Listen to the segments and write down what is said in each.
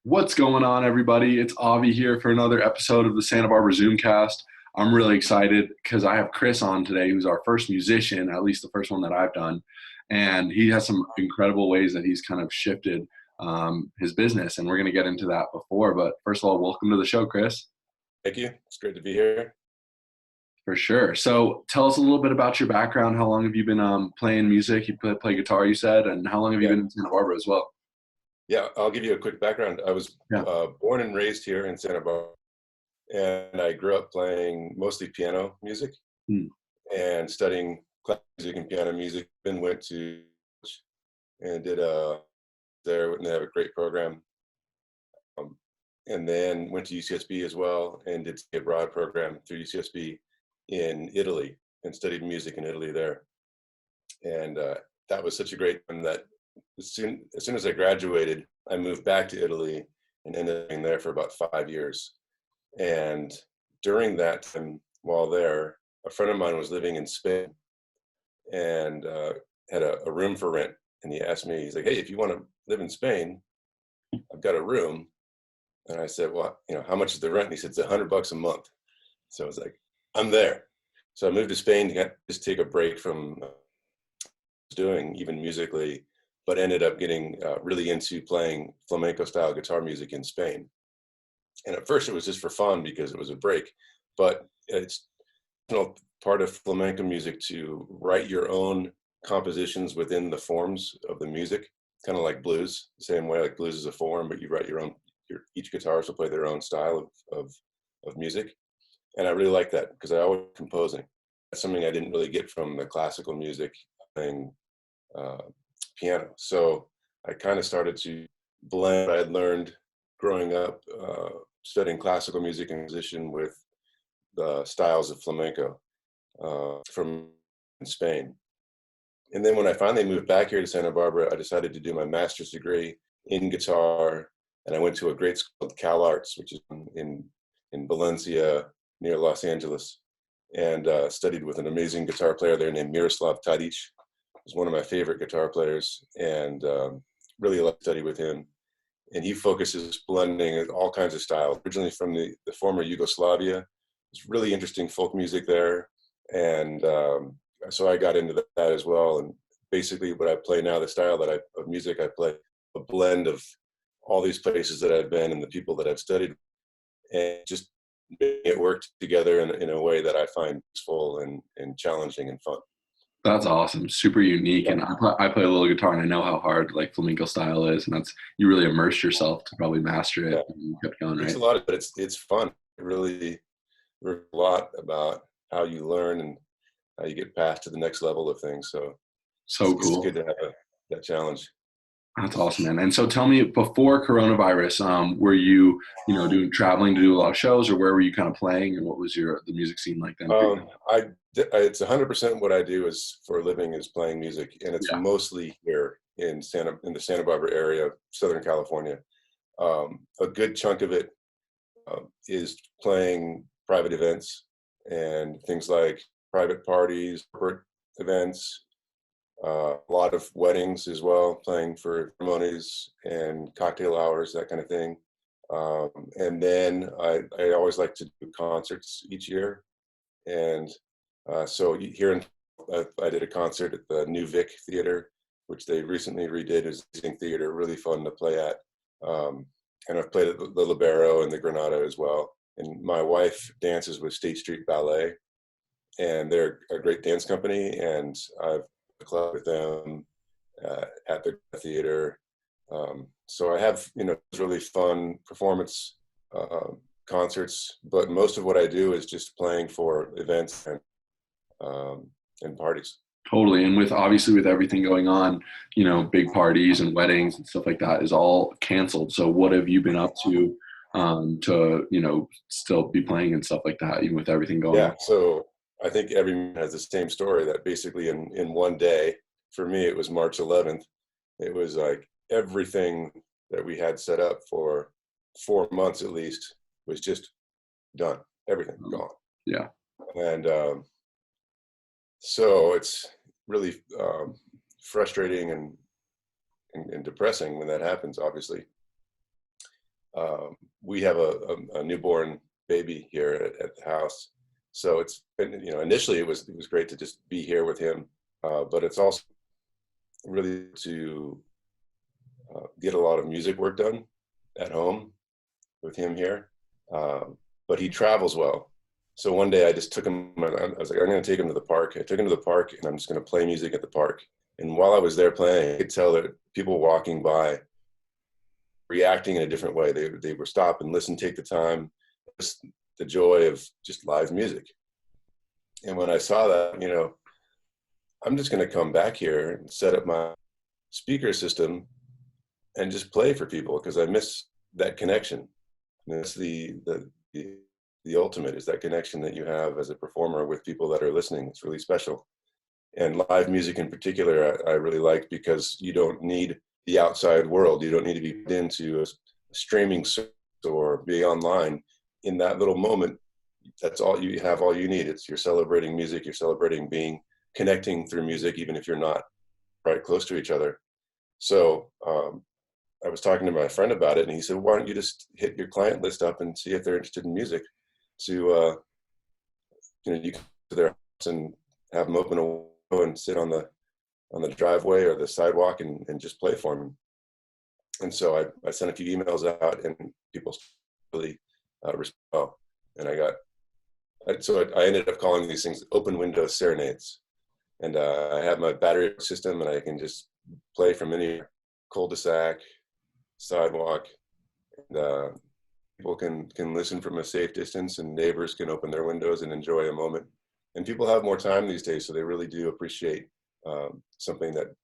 What's going on, everybody? It's Avi here for another episode of the Santa Barbara Zoomcast. I'm really excited because I have Chris on today, who's our first musician, at least the first one that I've done. And he has some incredible ways that he's kind of shifted his business. And we're going to get into that before. But first of all, welcome to the show, Chris. Thank you. It's great to be here. For sure. So tell us a little bit about your background. How long have you been playing music? You play guitar, you said, and how long have you Yeah, been in Santa Barbara as well? yeah. I'll give you a quick background. I was Yeah. born and raised here in Santa Barbara, and I grew up playing mostly piano music Hmm. and studying classical music and piano music. Then went to and did there, and they have a great program. Um, and then went to UCSB as well and did a broad program through UCSB in Italy and studied music in Italy there. And that was such a great one that as soon as I graduated, I moved back to Italy and ended up being there for about 5 years. And during that time, while there, a friend of mine was living in Spain and had a room for rent. And he asked me, he's like, "Hey, if you want to live in Spain, I've got a room." And I said, "Well, how much is the rent?" And he said, "It's $100 a month." So I was like, "I'm there." So I moved to Spain to just take a break from doing even musically, but ended up getting really into playing flamenco style guitar music in Spain. And at first it was just for fun because it was a break, but it's part of flamenco music to write your own compositions within the forms of the music, kind of like blues, the same way like blues is a form, but you write your own, each guitarist will play their own style of music. And I really like that because I always composing. That's something I didn't really get from the classical music playing uh, piano. So I kind of started to blend what I had learned growing up, studying classical music and musician with the styles of flamenco from Spain. And then when I finally moved back here to Santa Barbara, I decided to do my master's degree in guitar. And I went to a great school called Cal Arts, which is in Valencia near Los Angeles, and studied with an amazing guitar player there named Miroslav Tadic. Was one of my favorite guitar players, and really like to study with him. And he focuses blending all kinds of styles. Originally from the former Yugoslavia, it's really interesting folk music there, and so I got into that as well. And basically, what I play now, the style of music I play, a blend of all these places that I've been and the people that I've studied, and just making it work together in a way that I find useful and challenging and fun. That's awesome. Super unique. Yeah. And I play a little guitar and I know how hard like flamenco style is. And that's, you really immerse yourself to probably master Yeah, it and you kept going, it takes right? a lot of, but it's fun. It really a lot about how you learn and how you get past to the next level of things. So So it's good cool. to have that challenge. That's awesome, man. And so tell me, before coronavirus, were you, doing traveling to do a lot of shows, or where were you kind of playing, and what was the music scene like then for you? It's 100% what I do is for a living is playing music, and it's Yeah. mostly here in the Santa Barbara area, Southern California. A good chunk of it is playing private events and things like private parties, corporate events, a lot of weddings as well, playing for ceremonies and cocktail hours, that kind of thing. And then I always like to do concerts each year. And so here in, I did a concert at the New Vic Theater, which they recently redid as a theater, really fun to play at. And I've played at the Libero and the Granada as well. And my wife dances with State Street Ballet, and they're a great dance company. And I've club with them at the theater. So I have, really fun performance concerts, but most of what I do is just playing for events and parties. Totally. And with obviously with everything going on, big parties and weddings and stuff like that is all canceled. So what have you been up to, still be playing and stuff like that, even with everything going Yeah, on? so I think everyone has the same story that basically in one day, for me, it was March 11th. It was like everything that we had set up for 4 months at least was just done, everything Um, gone. yeah. And so it's really frustrating and depressing when that happens, obviously. we have a newborn baby here at the house. So it's been, initially it was great to just be here with him, but it's also really to get a lot of music work done at home with him here. But he travels well. So one day I just took him, I was like, I'm going to take him to the park. I took him to the park and I'm just going to play music at the park. And while I was there playing, I could tell that people walking by reacting in a different way. They were stop and listen, take the time, just the joy of just live music. And when I saw that, I'm just going to come back here and set up my speaker system and just play for people because I miss that connection. And that's the ultimate, is that connection that you have as a performer with people that are listening. It's really special. And live music in particular, I really like, because you don't need the outside world. You don't need to be put into a streaming service or be online. In that little moment, that's all you have, all you need. You're celebrating music, you're celebrating connecting through music, even if you're not right close to each other. So I was talking to my friend about it, and he said, why don't you just hit your client list up and see if they're interested in music, to you can go to their house and have them open a window and sit on the driveway or the sidewalk and just play for them. And so I sent a few emails out, and people really respond. And I ended up calling these things open window serenades. And I have my battery system, and I can just play from any cul-de-sac, sidewalk, and people can listen from a safe distance, and neighbors can open their windows and enjoy a moment. And people have more time these days, so they really do appreciate something that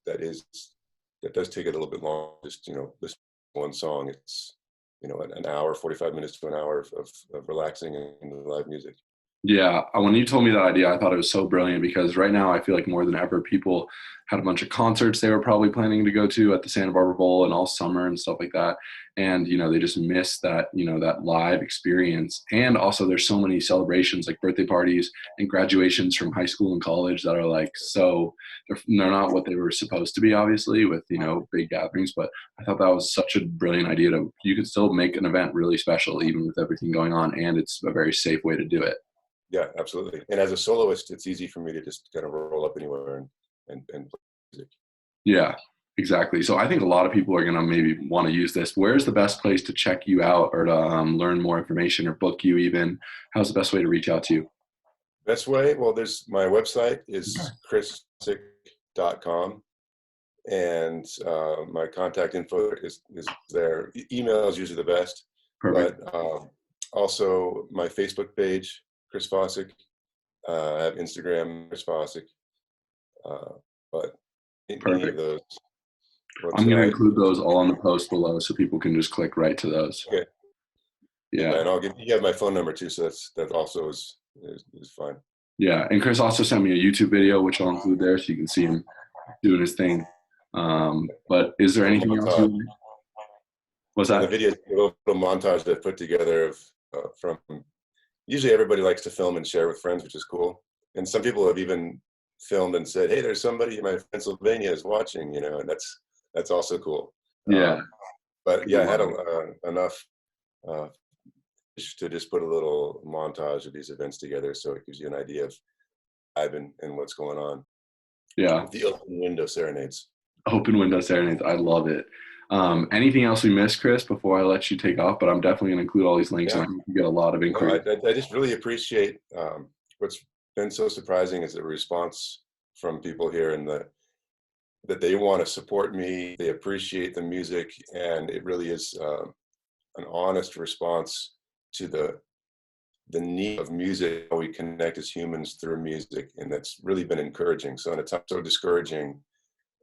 does take a little bit long. Just listen to one song. It's an hour, 45 minutes to an hour of relaxing and live music. Yeah, when you told me that idea, I thought it was so brilliant, because right now I feel like more than ever people had a bunch of concerts they were probably planning to go to at the Santa Barbara Bowl and all summer and stuff like that. And, they just miss that, that live experience. And also there's so many celebrations like birthday parties and graduations from high school and college that are like, so they're not what they were supposed to be, obviously, with, big gatherings. But I thought that was such a brilliant idea you could still make an event really special, even with everything going on. And it's a very safe way to do it. Yeah, absolutely. And as a soloist, it's easy for me to just kind of roll up anywhere and play music. Yeah, exactly. So I think a lot of people are going to maybe want to use this. Where's the best place to check you out, or to learn more information, or book you even? How's the best way to reach out to you? Best way? Well, there's my website is chrisfossek.com. And my contact info is there. Email is usually the best. Perfect. But also my Facebook page, Chris Fossek. I have Instagram, Chris Fossek. But any of those. I'm going to include those all on the post below, so people can just click right to those. Okay. Yeah. And you have my phone number too, so that also is fine. Yeah, and Chris also sent me a YouTube video, which I'll include there, so you can see him doing his thing. But is there anything else? What's that? The video is a little montage that I put together from. Usually everybody likes to film and share with friends, which is cool. And some people have even filmed and said, "Hey, there's somebody in my Pennsylvania is watching," and that's also cool. Yeah. But yeah, I had enough to just put a little montage of these events together, so it gives you an idea of and what's going on. Yeah. The open window serenades. Open window serenades. I love it. Anything else we missed, Chris, before I let you take off? But I'm definitely going to include all these links, and I think you get a lot of inquiries. I just really appreciate what's been so surprising is the response from people here, and that they want to support me. They appreciate the music, and it really is an honest response to the need of music, how we connect as humans through music, and that's really been encouraging. So in a time so discouraging,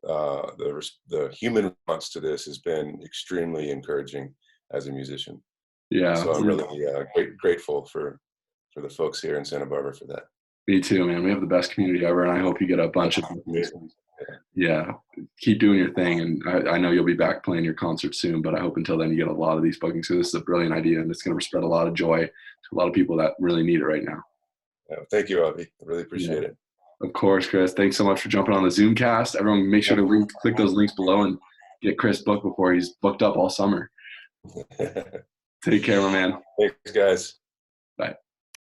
the human response to this has been extremely encouraging as a musician. Yeah. So I'm really grateful for the folks here in Santa Barbara for that. Me too, man. We have the best community ever, and I hope you get a bunch of bookings. Yeah, keep doing your thing, and I know you'll be back playing your concert soon, but I hope until then you get a lot of these bookings. So this is a brilliant idea, and it's going to spread a lot of joy to a lot of people that really need it right now. Thank you, Avi. I really appreciate it. Of course, Chris. Thanks so much for jumping on the Zoomcast. Everyone, make sure to click those links below and get Chris booked before he's booked up all summer. Take care, my man. Thanks, guys. Bye.